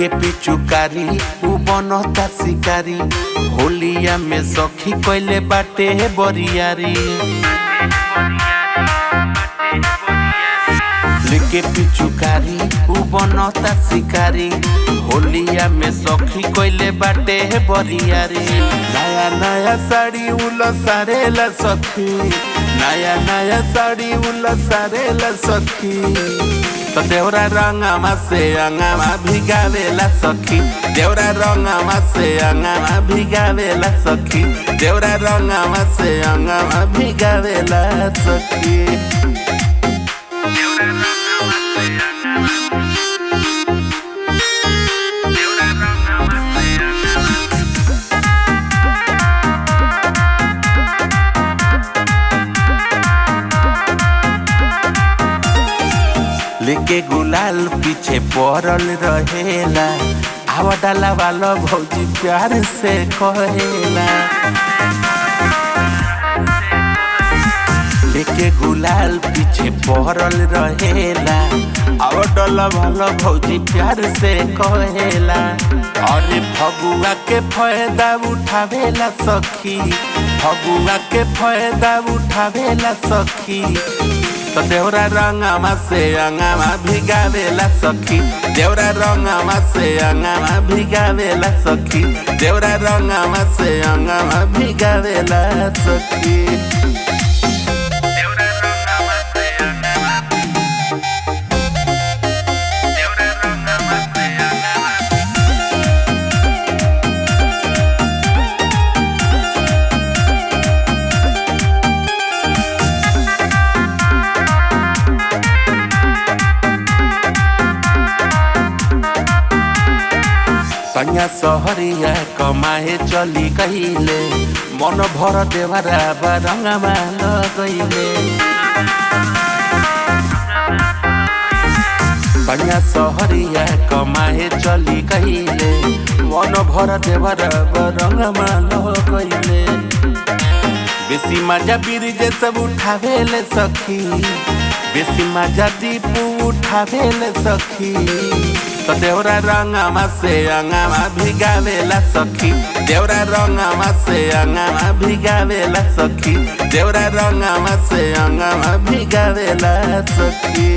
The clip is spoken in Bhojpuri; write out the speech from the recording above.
लेके पिचुकारी उ बनता शिकारी होलिया में सखी कोइले बाटे बरियारी लेके पिचुकारी उ बनता शिकारी होलिया में सखी कोइले बाटे बरियारी नया नया साड़ी उल सारेला सखी नया नया साड़ी उल सारेला सखी तो देवरा रंगमा से अंगमा भिगावेला सखी देवरा रंगमा से अंगमा भिगावेला सखी देवरा रंगमा से अंगमा भिगावेला सखी लेके गुलाल पीछे पड़ल रहेला आवा डाला वाला भौजी प्यार से कहेला लेके गुलाल पीछे पड़ल रहेला आवा डाला वाला भौजी प्यार से कहेला अरे फगुआ के फायदा उठावेला सखी फगुआ के फायदा उठावेला सखी तो देवरा रंगमा से अंगमा भिगावेला सखी देवरा रंगमा से अंगमा भिगावेला सखी देवरा रंगमा से अंगमा भिगावेला सखी सैया सहरिया कमाए चली गईले मन भर देवरा रंगमा लगैले सैया सहरिया कमाए चली गईले मन भर देवरा रंगमा लगैले बेसी मजा बीरजे सब उठावेले सखी बेसी मजा दीपू उठावेले सखी तो देवरा रंगमा से अंगमा भिगावेला सखी देवरा रंगमा से अंगमा भिगावेला सखी देवरा रंगमा से अंगमा भिगावेला सखी।